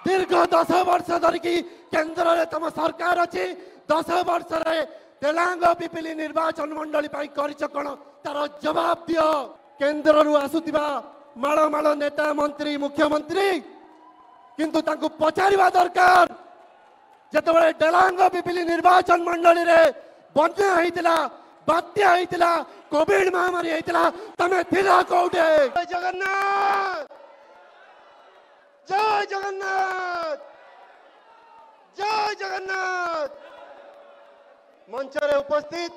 दीर्घ 10 वर्ष धरिकी केन्द्र में तुम सरकार अच्छी 10 वर्ष तेलांग पिपिली निर्वाचन मंडली कर तार जवाब दियो। केन्द्र आसुवा माड़ माड़ नेता मंत्री मुख्यमंत्री किंतु तांको पचारिबा दरकार जेतेबेले डेलांग पिपिली निर्वाचन मंडली रे बन्या होइतिला बात्या होइतिला कोविड महामारी होइतिला तमे थिला कोउटे। जय जगन्नाथ जय जगन्नाथ जय जगन्नाथ। मंच रे उपस्थित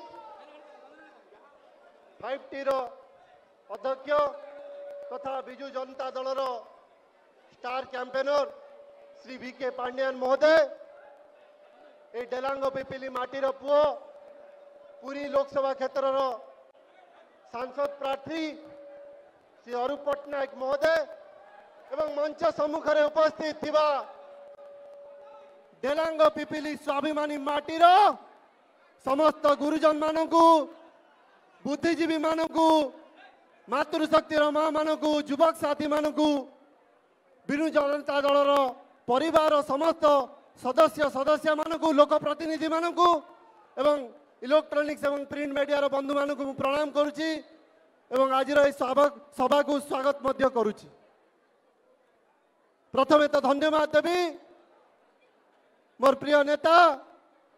5T रो अध्यक्ष तथा बिजू जनता दल रो star campaigner Shri VK Pandian महोदय, ए डेलांग पिपिली माटीर पुओ पुरी लोकसभा क्षेत्र रो सांसद प्रार्थी श्री अरूप पट्टनायक महोदय एवं मंच सम्मुख रे उपस्थित थिबा डेलांग पिपिली स्वाभिमानी माटीर समस्त गुरुजन मानकू बुद्धिजीवी मानकू मातृशक्तिर माँ मानकू युवक साथी मानकू बिनु जनता दल परिवार समस्त सदस्य सदस्य मानकू लोक प्रतिनिधि मानकू एवं इलेक्ट्रोनिक्स एवं प्रिंट मीडिया बंधु मानकू प्रणाम करुच्ची एवं आज सभा को स्वागत मध्य करुच्ची। प्रथमे तो धन्यवाद देवी मोर प्रिय नेता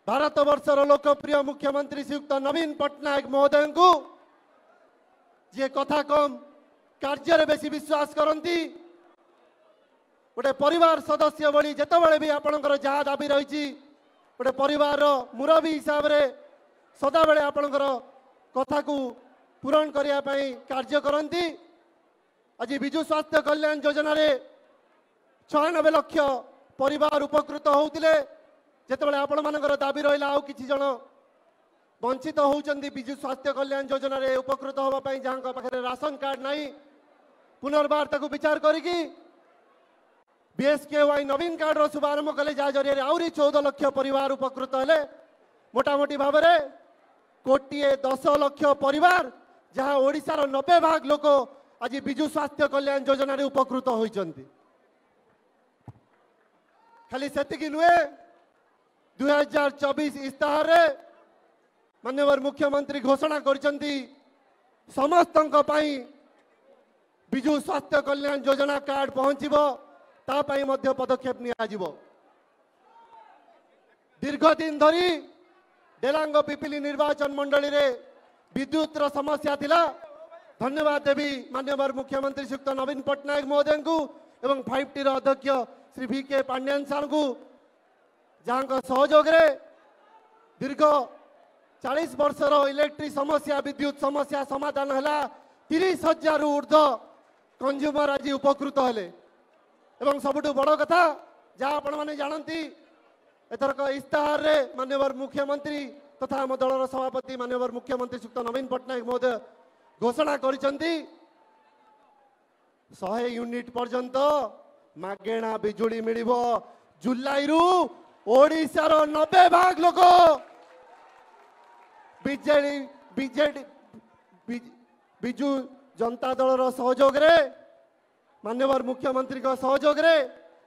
भारत वर्षर लोकप्रिय मुख्यमंत्री श्रीयुक्त नवीन पट्टनायक महोदय को जी कथा कम कार्य बेसी विश्वास करती गोटे परिवार सदस्य भली जितेबाला भी आपणकर जहाँ दाबी रही गोटे परिवार मुरबी हिसाब से सदाबले आपणकर कथा को पूरण करने कार्य करती। आज विजु स्वास्थ्य कल्याण योजना रे 96 लाख परिवार उपकृत होते जितेबाला आपण मानकर दाबी रहा आउ किछि जन वंचित होउचंदी विजु स्वास्थ्य कल्याण योजना रे उपकृत होबा पई जहां पाखरे राशन कार्ड नहीं पुनर्बार ताकू विचार करिकी BSKY नवीन कार्ड रो शुभारंभ कले जा जरिया आउरी 14 लाख परिवार उपकृत हेले मोटामोटी भाव में 1.10 लाख परिवार जहां ओडिसा रो 90 भाग लोक आज विजु स्वास्थ्य कल्याण योजना रे उपकृत होइचंती। खाली सेतिकी नुहे 2024 इस्ताहार रे माननीय मुख्यमंत्री घोषणा करचंती समस्तंक पई विजु स्वास्थ्य कल्याण योजना कार्ड पहुंचीबो ता पई मध्य पदक्षेप निया जिवो। दीर्घ दिन धरी डेलांग पिपिली निर्वाचन मंडली रे विद्युत रो समस्या थिला। धन्यवाद देवी माननीय मुख्यमंत्री श्रीयुक्त नवीन पट्टनायक महोदय को एवं 5T रो अध्यक्ष श्री VK पांड्यान सार को जहां सहयोग रे दीर्घ 40 वर्षर इलेक्ट्रिक समस्या विद्युत समस्या समाधान है 30,000 रु ऊर्ध्व कंज्यूमर आज उपकृत हेले। एवं सबुठ बड़ कथा जहाँ आपण मैंने जानती एथरक इस्ताहार रे माननीय मुख्यमंत्री तथा आम दलर सभापति माननीय मुख्यमंत्री श्रीयुक्त नवीन पट्टनायक महोदय घोषणा करिसेंती 100 यूनिट पर्यंत मागेणा बिजुली मिलिबो। जुलाई रु ओडिशार 90 भाग लोक विजु जनता दल सहयोग रे माननीय मुख्यमंत्री सहयोग रे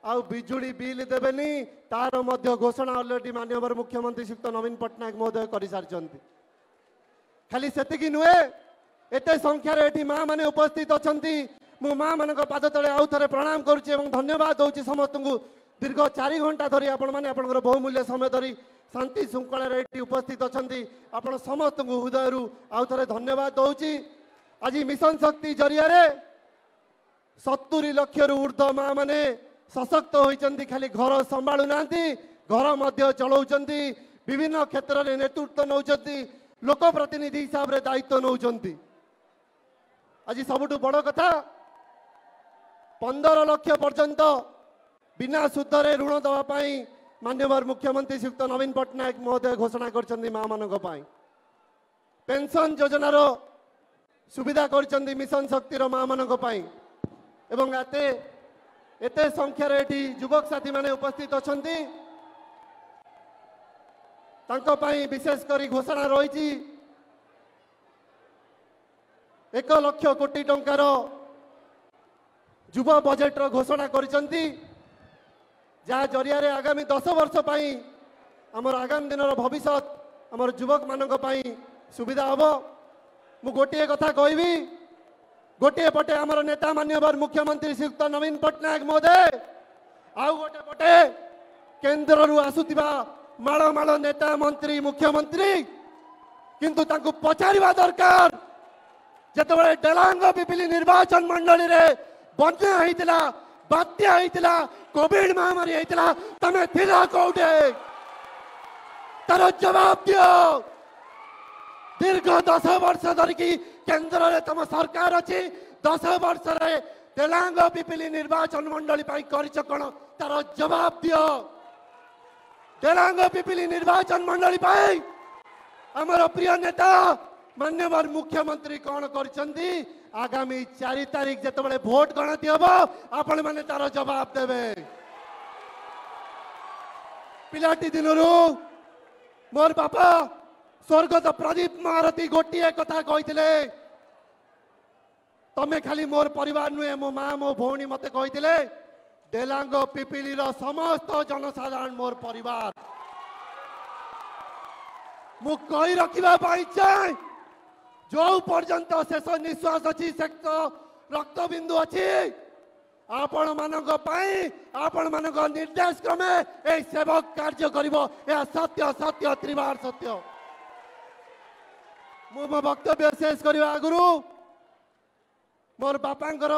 आउ बिजुली बिल देवेनी तार मध्य घोषणा अलरेडी माननीय मुख्यमंत्री श्रीयुक्त नवीन पट्टनायक महोदय कर सारी। खाली सेतिकी नुहे एते संख्यार एठी माँ माने उपस्थित अछंती मु माँ मान पाद तले आउ थे प्रणाम करुच्ची एवं धन्यवाद दौची समस्त को। दीर्घ 4 घंटा धरी आपण माने आपनकर बहुमूल्य समय धरी शांति श्रृंखला उपस्थित अछंती आपण समस्त को हृदय आउ थे धन्यवाद दौची। आज मिशन शक्ति जरिया रे 70 लाख रु ऊर्ध्व माँ माने सशक्त होइचंती। खाली घर संभाळु नांती घर मध्य चलाउचंती विभिन्न क्षेत्र में नेतृत्व नौचंती लोक प्रतिनिधि हिसाब रे दायित्व नौचंती। आज सबुठ बड़ कथा 15 लाख पर्यंत बिना सुध रे ऋण दवाई माननीय मुख्यमंत्री श्रीयुक्त नवीन पट्टनायक महोदय घोषणा करछंती माँ मानक पई। पेंशन योजना रो सुविधा करछंती मिशन शक्ति रो माँ मानक पई एवं एते संख्यार एठी युवक साथी माने उपस्थित अछंती तांको पई विशेष करी घोषणा रही 1 लाख कोटी टंकार युवा बजेट रो घोषणा करिसंती जहाँ जरिया आगामी 10 वर्ष पाई आमर आगामी दिन भविष्य आमर युवक मानक पाई सुविधा हम मु गोटे कथा कहबी गोटे पटे आमर नेता मान्यवर मुख्यमंत्री श्रीयुक्त नवीन पट्टनायक महोदय आउ गोटे पटे केंद्र रु आसुतिबा माळ माळ नेता मंत्री मुख्यमंत्री किंतु तांको पचारिबा दरकार जेतबेले डेलांग पिपिली निर्वाचन मंडली रे बन्या होइतिला बात्या होइतिला कोविड महामारी होइतिला तमे थिला कोउटे तार जवाब दियो दीर्घ 10 वर्ष धरिकी केंद्र रे तम सरकार अछि 10 वर्ष रे डेलांग पिपिली निर्वाचन मंडली पाई करिछ कोन तार जवाब दियो डेलांग पिपिली निर्वाचन मंडली पाई आमर प्रिय नेता मान्यवर मुख्यमंत्री कौन करछंती आगामी 4 तारीख जेतबेले भोट गणति हबो आपण माने तार जवाब देबे पिलाटी दिनरु मोर बापा स्वर्गत प्रदीप महारथी गोटिए कथा कहिथिले तमे खाली मोर परिवार नुहे मो मां मो भौणी मते कहिथिले डेलांग पिपिली रो समस्त जनसाधारण मोर परिवार मु कहि रखिबा पाई चाहे जो पर्यंत शेष निश्वास अच्छी से रक्त बिंदु अच्छी आपण मानक आपण मानक निर्देश क्रमे ए सेवक कार्य करिवो ए सत्य सत्य त्रिवार सत्य मो वक्तव्य शेष करबा आगुरु मोर बापांकर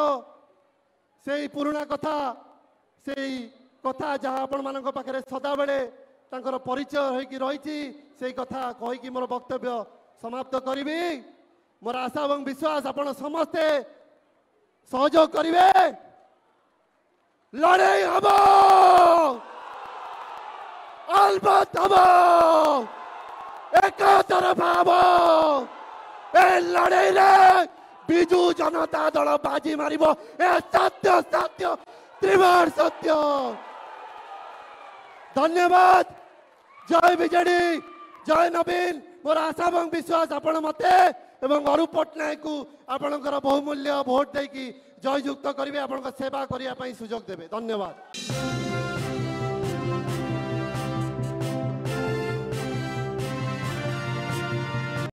सेही पुराना कथा सेही कथा जहाँ आपण मानक पाखरे सदा बेले तांकर परिचय होइकी रहिछि सेही कथा कहिकी मोर वक्तव्य समाप्त करिबी मोर आशा और विश्वास आपण समस्ते सहयोग करिवे लड़ाई हबो अलबत हबो एक तरफा हबो ए लड़ाई रे बिजू जनता दल बाजी मारिबो ए सत्य सत्य त्रिवार सत्य धन्यवाद जय बीजेडी जय नवीन मोर आशा और विश्वास आपण मते एवं अरूप पट्टनायक को आपणकर बहुमूल्य भोट देकी जययुक्त करेंगे आपण सेवा करने सुजोग देवे धन्यवाद।